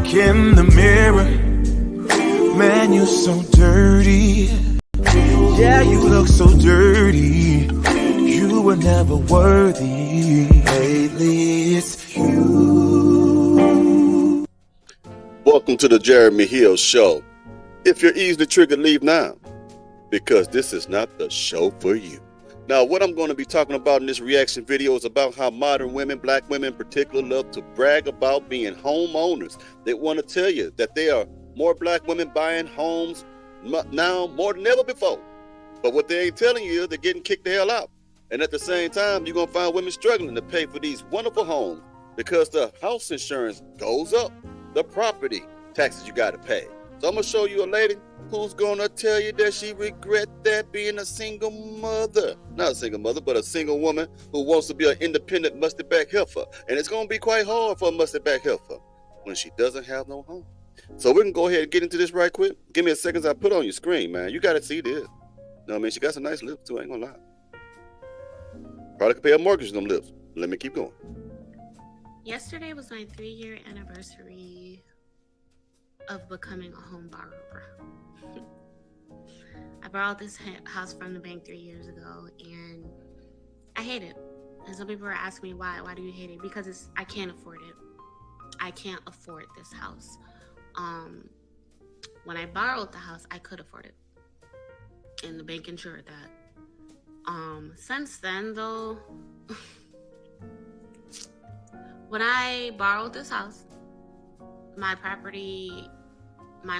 look in the mirror, man, you're so dirty. Yeah, you look so dirty. You were never worthy. Lately, it's you. Welcome to the Jeremy Hill Show. If you're easily triggered, leave now, because this is not the show for you. Now, what I'm going to be talking about in this reaction video is about how modern women, black women in particular, love to brag about being homeowners. They want to tell you that there are more black women buying homes now more than ever before. But what they ain't telling you is they're getting kicked the hell out. And at the same time, you're going to find women struggling to pay for these wonderful homes because the house insurance goes up, the property taxes you got to pay. So I'm going to show you a lady who's going to tell you that she regret that being a single mother. Not a single mother, but a single woman who wants to be an independent musty back heifer. And it's going to be quite hard for a musty back heifer when she doesn't have no home. So we can go ahead and get into this right quick. Give me a second as I put on your screen, man. You got to see this. You know what I mean? She got some nice lips too, I ain't going to lie. Probably could pay a mortgage on them lips. Let me keep going. Yesterday was my 3-year anniversary of becoming a home borrower. I borrowed this house from the bank 3 years ago, and I hate it. And some people are asking me why. Why do you hate it? Because I can't afford it. I can't afford this house. When I borrowed the house, I could afford it, and the bank insured that. Since then, though, when I borrowed this house, my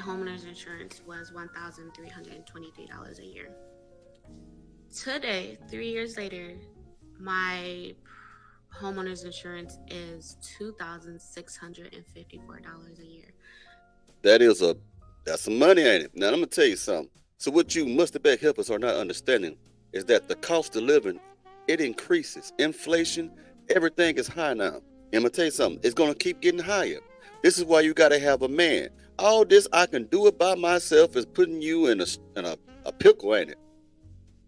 homeowner's insurance was $1,323 a year. Today, 3 years later, my homeowner's insurance is $2,654 a year. That's some money, ain't it? Now, I'm going to tell you something. So what you musty back helpers are not understanding is that the cost of living, it increases. Inflation, everything is high now. And I'm going to tell you something. It's going to keep getting higher. This is why you got to have a man. All this I can do it by myself is putting you in a pickle, ain't it?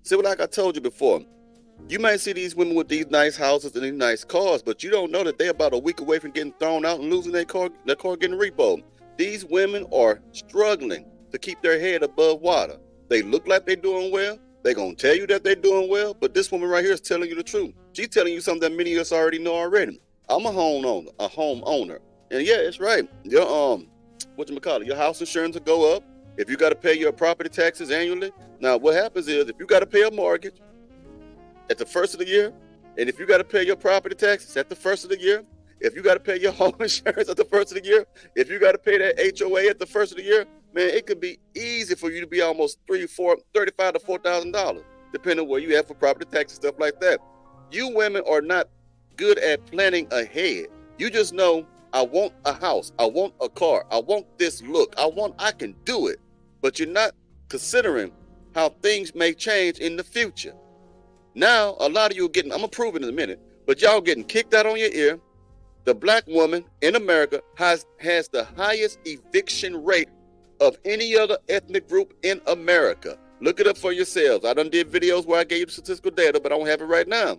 See, like I told you before, you might see these women with these nice houses and these nice cars, but you don't know that they're about a week away from getting thrown out and losing their car getting repoed. These women are struggling to keep their head above water. They look like they're doing well. They're going to tell you that they're doing well, but this woman right here is telling you the truth. She's telling you something that many of us already know already. I'm a homeowner. And yeah, it's right. Your your house insurance will go up if you got to pay your property taxes annually. Now, what happens is if you got to pay a mortgage at the first of the year, and if you got to pay your property taxes at the first of the year, if you got to pay your home insurance at the first of the year, if you got to pay that HOA at the first of the year, man, it could be easy for you to be almost $35,000 to $4,000, depending on where you have for property tax and stuff like that. You women are not good at planning ahead. You just know, I want a house, I want a car, I want this look, I can do it. But you're not considering how things may change in the future. Now, a lot of you are getting, I'm gonna prove it in a minute, but y'all getting kicked out on your ear. The black woman in America has the highest eviction rate of any other ethnic group in America. Look it up for yourselves. I done did videos where I gave you statistical data, but I don't have it right now.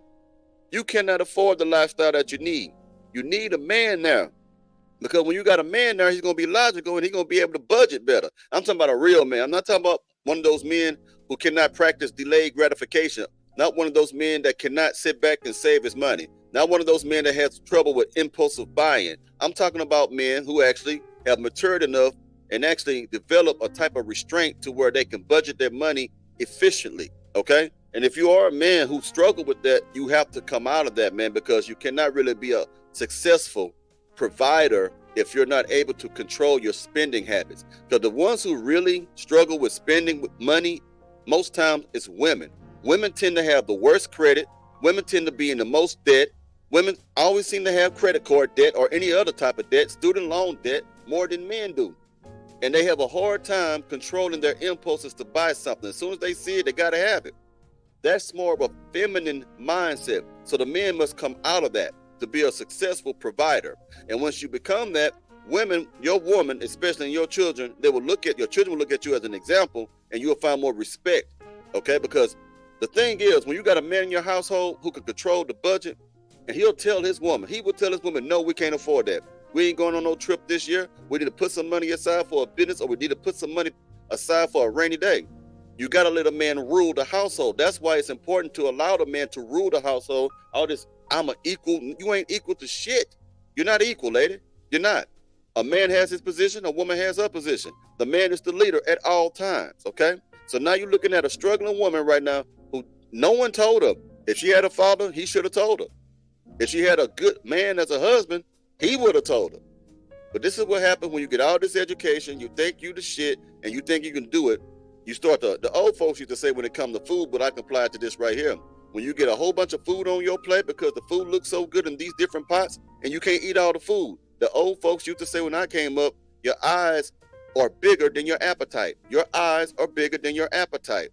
You cannot afford the lifestyle that you need. You need a man now. Because when you got a man there, he's going to be logical and he's going to be able to budget better. I'm talking about a real man. I'm not talking about one of those men who cannot practice delayed gratification. Not one of those men that cannot sit back and save his money. Not one of those men that has trouble with impulsive buying. I'm talking about men who actually have matured enough and actually develop a type of restraint to where they can budget their money efficiently, okay? And if you are a man who struggle with that, you have to come out of that, man, because you cannot really be a successful provider if you're not able to control your spending habits. Because the ones who really struggle with spending with money, most times it's women. Women tend to have the worst credit. Women tend to be in the most debt. Women always seem to have credit card debt or any other type of debt, student loan debt, more than men do. And they have a hard time controlling their impulses to buy something. As soon as they see it, they got to have it. That's more of a feminine mindset. So the men must come out of that to be a successful provider. And once you become that, women, your woman, especially your children, your children will look at you as an example, and you'll find more respect, okay? Because the thing is, when you got a man in your household who can control the budget, and he will tell his woman, no, we can't afford that. We ain't going on no trip this year. We need to put some money aside for a business, or we need to put some money aside for a rainy day. You got to let a man rule the household. That's why it's important to allow the man to rule the household. All this, I'm an equal. You ain't equal to shit. You're not equal, lady. You're not. A man has his position. A woman has her position. The man is the leader at all times, okay? So now you're looking at a struggling woman right now who no one told her. If she had a father, he should have told her. If she had a good man as a husband, he would have told her. But this is what happens when you get all this education, you think you the shit, and you think you can do it. You start to, the old folks used to say when it comes to food, but I can apply it to this right here. When you get a whole bunch of food on your plate because the food looks so good in these different pots and you can't eat all the food. The old folks used to say when I came up, your eyes are bigger than your appetite. Your eyes are bigger than your appetite.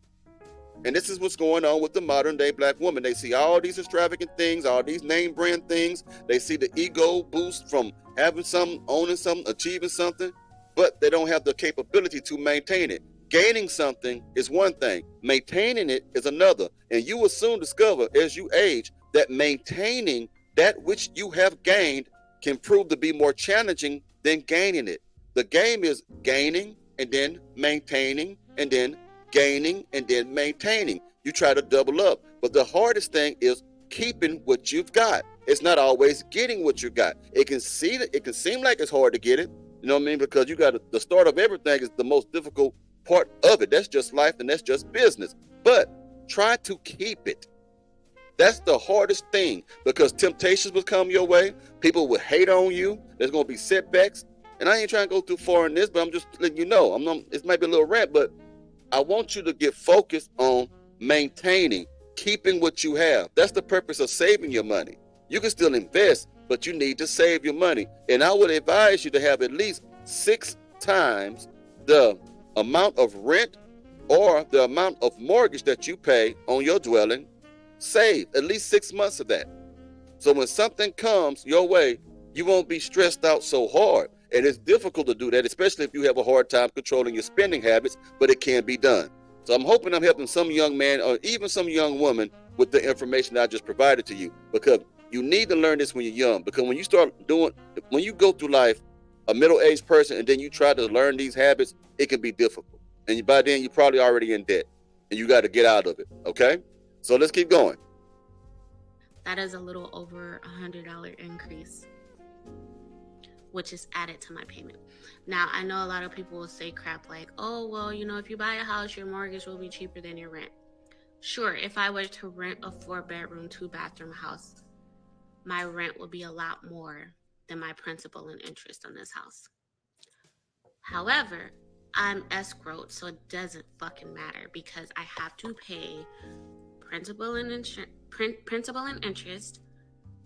And this is what's going on with the modern day black woman. They see all these extravagant things, all these name brand things. They see the ego boost from having something, owning something, achieving something, but they don't have the capability to maintain it. Gaining something is one thing, maintaining it is another. And you will soon discover as you age that maintaining that which you have gained can prove to be more challenging than gaining it. The game is gaining and then maintaining and then gaining and then maintaining. You try to double up, but the hardest thing is keeping what you've got. It's not always getting what you got. It can seem like it's hard to get it, you know what I mean? Because you got the start of everything is the most difficult part of it. That's just life and that's just business. But try to keep it. That's the hardest thing, because temptations will come your way. People will hate on you. There's going to be setbacks. And I ain't trying to go too far in this, but I'm just letting you know. It might be a little rant, but I want you to get focused on maintaining, keeping what you have. That's the purpose of saving your money. You can still invest, but you need to save your money. And I would advise you to have at least 6 times the amount of rent or the amount of mortgage that you pay on your dwelling. Save at least 6 months of that. So when something comes your way, you won't be stressed out so hard. And it's difficult to do that, especially if you have a hard time controlling your spending habits, but it can be done. So I'm hoping I'm helping some young man or even some young woman with the information that I just provided to you, because you need to learn this when you're young. Because when you go through life, a middle-aged person, and then you try to learn these habits, it can be difficult. And by then, you're probably already in debt, and you got to get out of it, okay? So let's keep going. That is a little over $100 increase, which is added to my payment. Now, I know a lot of people will say crap like, oh, well, if you buy a house, your mortgage will be cheaper than your rent. Sure, if I were to rent a 4-bedroom, 2-bathroom house, my rent would be a lot more than my principal and interest on this house. However, I'm escrowed, so it doesn't fucking matter, because I have to pay principal and interest,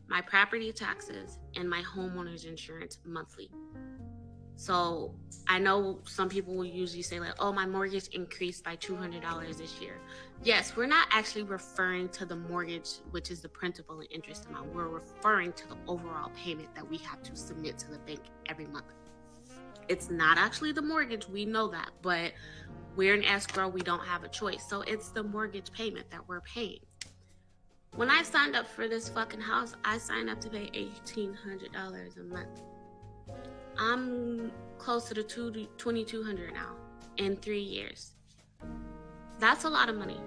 my property taxes, and my homeowner's insurance monthly. So I know some people will usually say like, oh, my mortgage increased by $200 this year. Yes, we're not actually referring to the mortgage, which is the principal and interest amount. We're referring to the overall payment that we have to submit to the bank every month. It's not actually the mortgage, we know that, but we're in escrow, we don't have a choice. So it's the mortgage payment that we're paying. When I signed up for this fucking house, I signed up to pay $1,800 a month. I'm close to the $2,200 now in 3 years. That's a lot of money.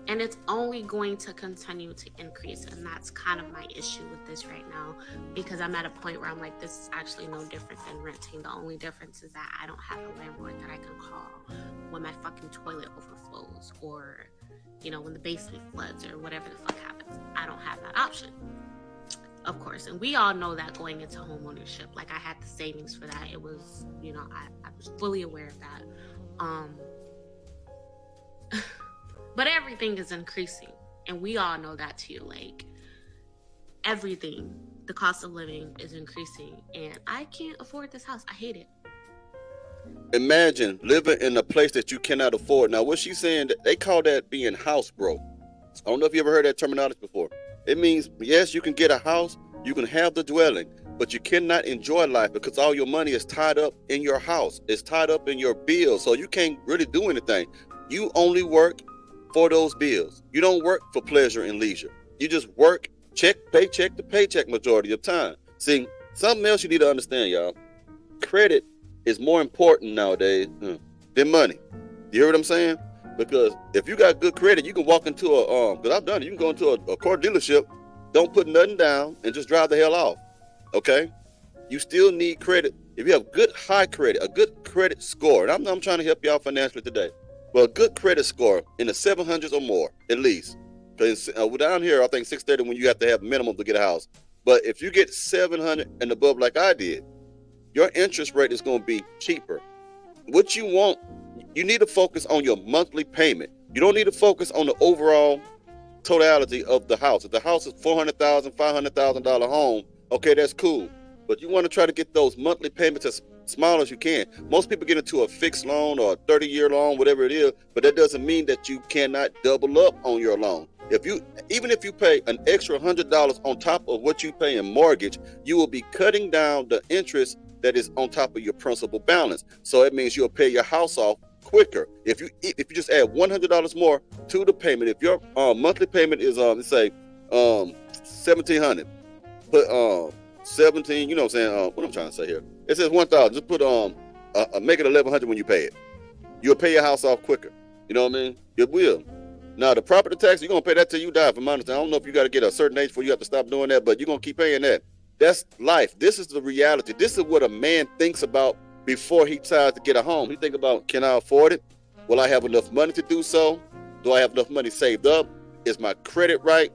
And it's only going to continue to increase. And that's kind of my issue with this right now, because I'm at a point where I'm like, this is actually no different than renting. The only difference is that I don't have a landlord that I can call when my fucking toilet overflows, or when the basement floods, or whatever the fuck happens. I don't have that option, of course. And we all know that going into homeownership. Like, I had the savings for that. It was, I was fully aware of that. But everything is increasing, and we all know that too. Like, everything, the cost of living is increasing, and I can't afford this house. I hate it. Imagine living in a place that you cannot afford. Now, what she's saying, they call that being house broke. I don't know if you ever heard that terminology before. It means, yes, you can get a house, you can have the dwelling, but you cannot enjoy life because all your money is tied up in your house. It's tied up in your bills, so you can't really do anything. You only work for those bills. You don't work for pleasure and leisure. You just work paycheck to paycheck majority of the time. See, Something else you need to understand, y'all. Credit is more important nowadays than money. You hear what I'm saying? Because if you got good credit, you can walk into because I've done it, you can go into a car dealership, don't put nothing down, and just drive the hell off. Okay? You still need credit. If you have good high credit, a good credit score, and I'm trying to help y'all financially today, but a good credit score in the 700s or more, at least. Because down here, I think 630 when you have to have minimum to get a house. But if you get 700 and above like I did, your interest rate is going to be cheaper. What you want, you need to focus on your monthly payment. You don't need to focus on the overall totality of the house. If the house is $400,000, $500,000 home, okay, that's cool. But you want to try to get those monthly payments as small as you can. Most people get into a fixed loan or a 30-year loan, whatever it is, but that doesn't mean that you cannot double up on your loan. Even if you pay an extra $100 on top of what you pay in mortgage, you will be cutting down the interest that is on top of your principal balance. So it means you'll pay your house off quicker. If you just add $100 more to the payment, if your monthly payment is let's say $1,700, put 17, you know what I'm saying? What I'm trying to say here. It says 1,000. Just put make it 1,100 when you pay it. You'll pay your house off quicker. You know what I mean? It will. Now the property tax, you're gonna pay that till you die. From my understanding, I don't know if you got to get a certain age before you have to stop doing that, but you're gonna keep paying that. That's life. This is the reality. This is what a man thinks about before he tries to get a home. He think about, can I afford it? Will I have enough money to do so? Do I have enough money saved up? Is my credit right?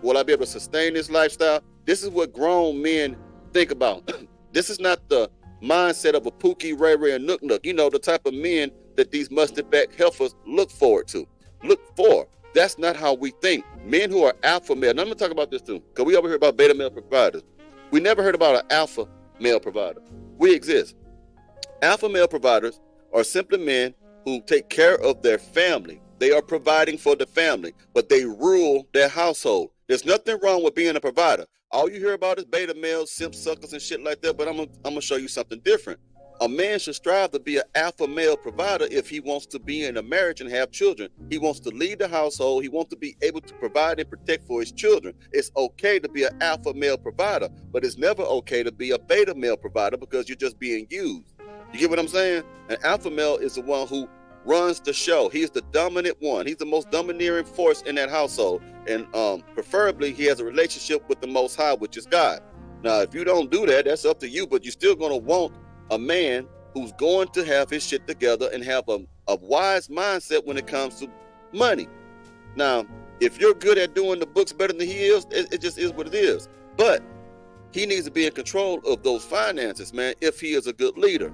Will I be able to sustain this lifestyle? This is what grown men think about. This is not the mindset of a Pookie, Ray Ray, and Nook Nook. You know, the type of men that these mustard-backed heifers look for. That's not how we think. Men who are alpha male. Now I'm going to talk about this too, because we over here about beta male providers. We never heard about an alpha male provider. We exist. Alpha male providers are simply men who take care of their family. They are providing for the family, but they rule their household. There's nothing wrong with being a provider. All you hear about is beta males, simp suckers, and shit like that, but I'm gonna show you something different. A man should strive to be an alpha male provider if he wants to be in a marriage and have children. He wants to lead the household. He wants to be able to provide and protect for his children. It's okay to be an alpha male provider, but it's never okay to be a beta male provider because you're just being used. You get what I'm saying? An alpha male is the one who runs the show. He's the dominant one. He's the most domineering force in that household. And preferably he has a relationship with the Most High, which is God. Now, if you don't do that, that's up to you, but you're still going to want a man who's going to have his shit together and have a wise mindset when it comes to money. Now, if you're good at doing the books better than he is, it just is what it is. But he needs to be in control of those finances, man, if he is a good leader.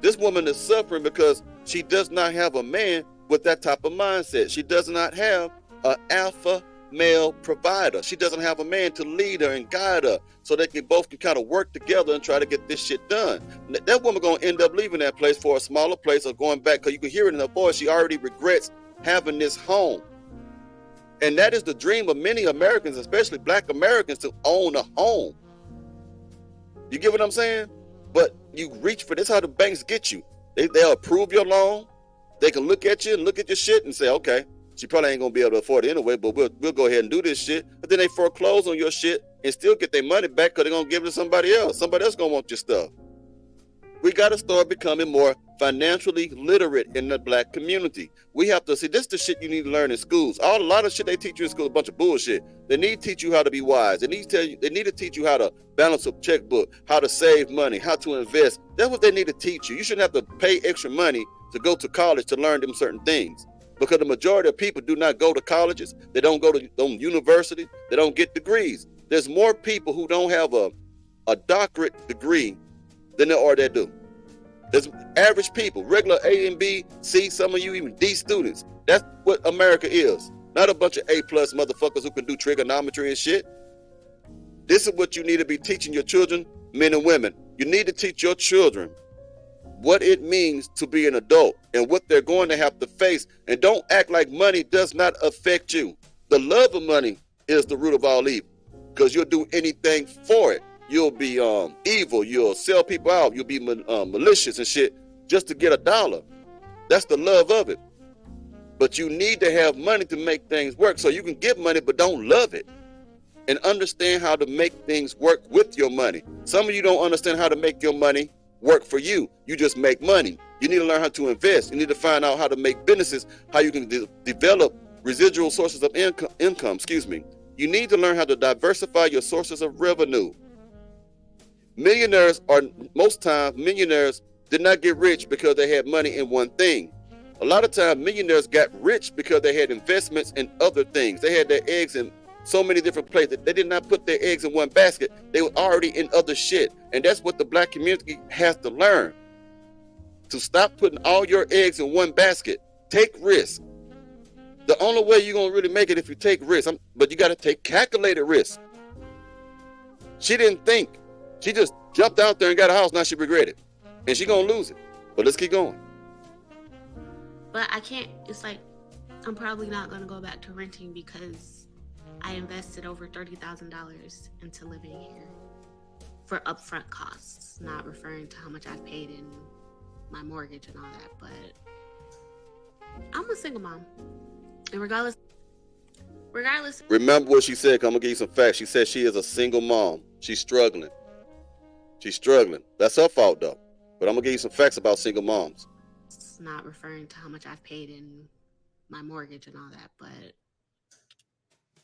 This woman is suffering because she does not have a man with that type of mindset. She does not have an alpha male provider. She doesn't have a man to lead her and guide her so they can both kind of work together and try to get this shit done. That woman gonna end up leaving that place for a smaller place or going back, because you can hear it in her voice. She already regrets having this home. And that is the dream of many Americans, especially Black Americans, to own a home. You get what I'm saying? But you reach for this. How the banks get you. They'll approve your loan. They can look at you and look at your shit and say, okay, she probably ain't gonna be able to afford it anyway, but we'll go ahead and do this shit. But then they foreclose on your shit and still get their money back because they're gonna give it to somebody else. Somebody else gonna want your stuff. We gotta start becoming more financially literate in the Black community. We have to see, this is the shit you need to learn in schools. A lot of shit they teach you in school is a bunch of bullshit. They need to teach you how to be wise. They need to teach you how to balance a checkbook, how to save money, how to invest. That's what they need to teach you. You shouldn't have to pay extra money to go to college to learn them certain things. Because the majority of people do not go to colleges. They don't go to university. They don't get degrees. There's more people who don't have a doctorate degree than there are that do. There's average people, regular A and B, C, some of you even D students. That's what America is. Not a bunch of A+ motherfuckers who can do trigonometry and shit. This is what you need to be teaching your children, men and women. You need to teach your children what it means to be an adult and what they're going to have to face. And don't act like money does not affect you. The love of money is the root of all evil, because you'll do anything for it. You'll be evil. You'll sell people out. You'll be malicious and shit just to get $1. That's the love of it. But you need to have money to make things work. So you can get money, but don't love it. and understand how to make things work with your money. Some of you don't understand how to make your money work for you. You just make money. You need to learn how to invest. You need to find out how to make businesses, how you can develop residual sources of income. You need to learn how to diversify your sources of revenue. Most times, millionaires did not get rich because they had money in one thing. A lot of times, millionaires got rich because they had investments in other things. They had their eggs in so many different places. They did not put their eggs in one basket. They were already in other shit. And that's what the black community has to learn. To stop putting all your eggs in one basket. Take risks. The only way you're going to really make it if you take risks. But you got to take calculated risks. She didn't think. She just jumped out there and got a house. Now she regretted. And she going to lose it. But let's keep going. But I can't, it's like, I'm probably not going to go back to renting because I invested over $30,000 into living here for upfront costs, not referring to how much I've paid in my mortgage and all that. But I'm a single mom. And regardless. Remember what she said, 'cause I'm going to give you some facts. She said she is a single mom. She's struggling. That's her fault, though. But I'm going to give you some facts about single moms. It's not referring to how much I've paid in my mortgage and all that, but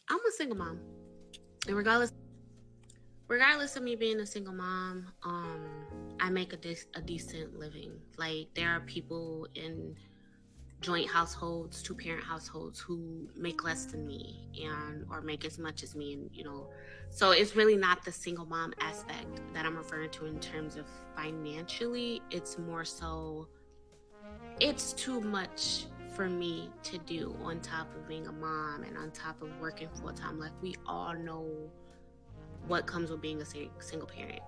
I'm a single mom. And regardless of me being a single mom, I make a decent living. Like, there are people in joint households, 2-parent households, who make less than me or make as much as me, and so it's really not the single mom aspect that I'm referring to in terms of financially. It's more so it's too much for me to do on top of being a mom and on top of working full-time. Like, we all know what comes with being a single parent.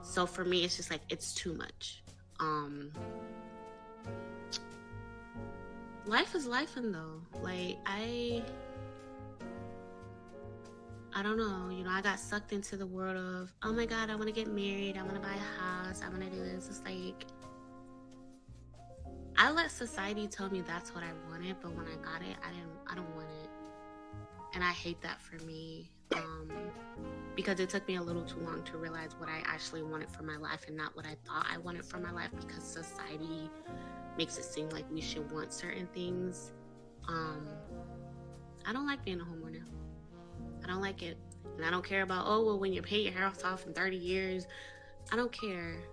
So for me, it's just like, it's too much. Life is lifing though. Like, I don't know, I got sucked into the world of, oh my God, I want to get married, I want to buy a house, I want to do this. It's like, I let society tell me that's what I wanted, but when I got it, I don't want it. And I hate that for me, because it took me a little too long to realize what I actually wanted for my life and not what I thought I wanted for my life, because society makes it seem like we should want certain things. I don't like being a homeowner. I don't like it. And I don't care about, when you pay your house off in 30 years. I don't care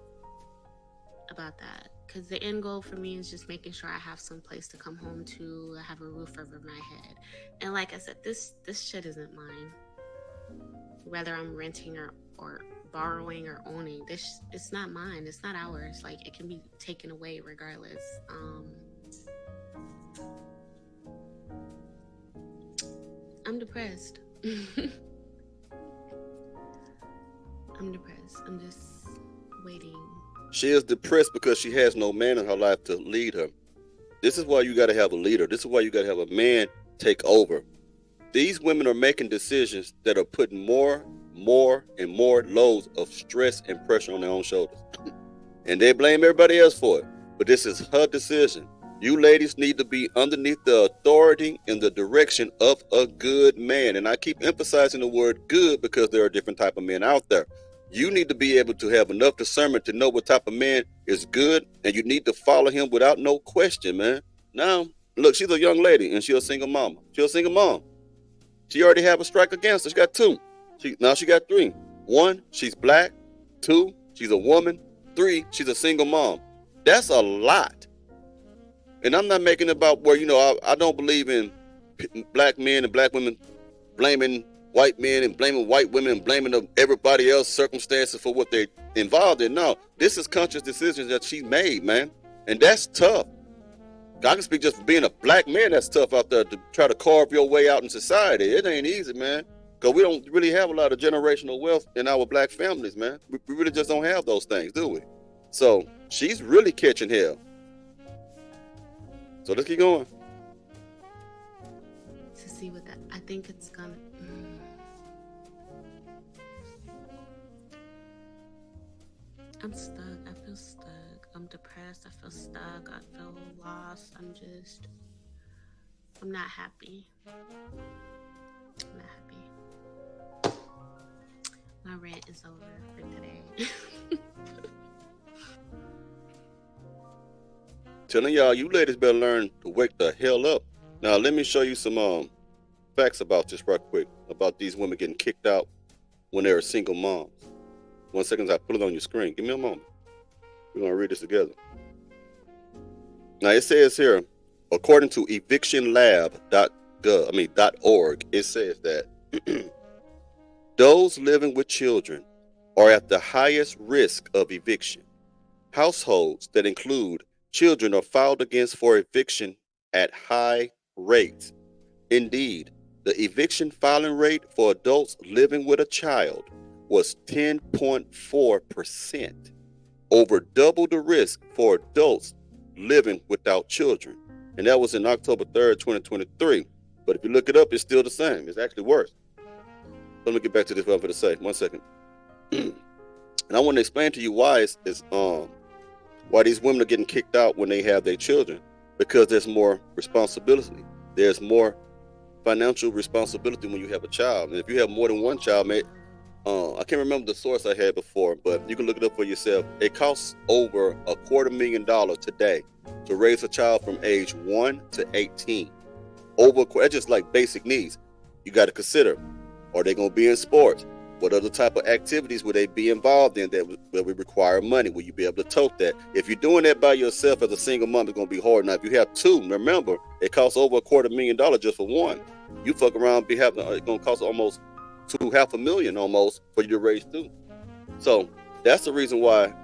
about that. Because the end goal for me is just making sure I have some place to come home to, have a roof over my head. And like I said, this shit isn't mine. Whether I'm renting or borrowing or owning, it's not mine. It's not ours. Like, it can be taken away regardless. I'm depressed. I'm depressed. I'm just waiting. She is depressed because she has no man in her life to lead her. This is why you got to have a leader. This is why you got to have a man take over. These women are making decisions that are putting more and more loads of stress and pressure on their own shoulders. And they blame everybody else for it. But this is her decision. You ladies need to be underneath the authority and the direction of a good man. And I keep emphasizing the word good because there are different type of men out there. You need to be able to have enough discernment to know what type of man is good, and you need to follow him without no question, man. Now, look, she's a young lady, and she's a single mama. She's a single mom. She already have a strike against her. She got 2. Now she got 3. 1, she's black. 2, she's a woman. 3, she's a single mom. That's a lot. And I'm not making it about where, I don't believe in black men and black women blaming white men and blaming white women and blaming everybody else circumstances for what they're involved in. No, this is conscious decisions that she made, man. And that's tough. I can speak just for being a black man. That's tough out there to try to carve your way out in society. It ain't easy, man. Because we don't really have a lot of generational wealth in our black families, man. We really just don't have those things, do we? So she's really catching hell. So let's keep going. To see what I think it's gonna. I'm stuck. I feel stuck. I'm depressed. I feel stuck. I feel lost. I'm not happy. I'm not happy. My rant is over for today. Telling y'all, you ladies better learn to wake the hell up. Now, let me show you some facts about this right quick, about these women getting kicked out when they're single moms. 1 second, I put it on your screen. Give me a moment. We're going to read this together. Now, it says here, according to evictionlab.org, it says that those living with children are at the highest risk of eviction. Households that include children are filed against for eviction at high rates. Indeed, the eviction filing rate for adults living with a child was 10.4%, over double the risk for adults living without children. And that was in October 3rd, 2023. But if you look it up, it's still the same. It's actually worse. Let me get back to this, what I'm going to say. 1 second. And I want to explain to you why why these women are getting kicked out when they have their children. Because there's more responsibility. There's more financial responsibility when you have a child. And if you have more than one child, mate, I can't remember the source I had before, but you can look it up for yourself. It costs over $250,000 today to raise a child from age 1 to 18. That's just like basic needs. You got to consider, are they going to be in sports? What other type of activities would they be involved in that would require money? Will you be able to tote that? If you're doing that by yourself as a single mom, it's going to be hard. Now, if you have two, remember, it costs over $250,000 just for one. You fuck around, it's going to cost almost $500,000 almost for you to raise two. So that's the reason why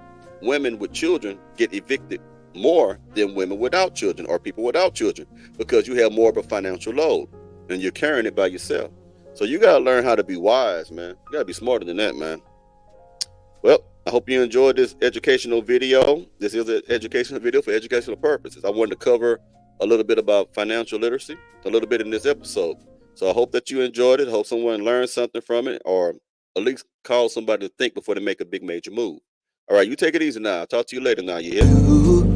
women with children get evicted more than women without children or people without children, because you have more of a financial load and you're carrying it by yourself. So you got to learn how to be wise, man. You got to be smarter than that, man. Well, I hope you enjoyed this educational video. This is an educational video for educational purposes. I wanted to cover a little bit about financial literacy, a little bit in this episode. So I hope that you enjoyed it. I hope someone learned something from it, or at least cause somebody to think before they make a big major move. All right, you take it easy now. I'll talk to you later now. You hear?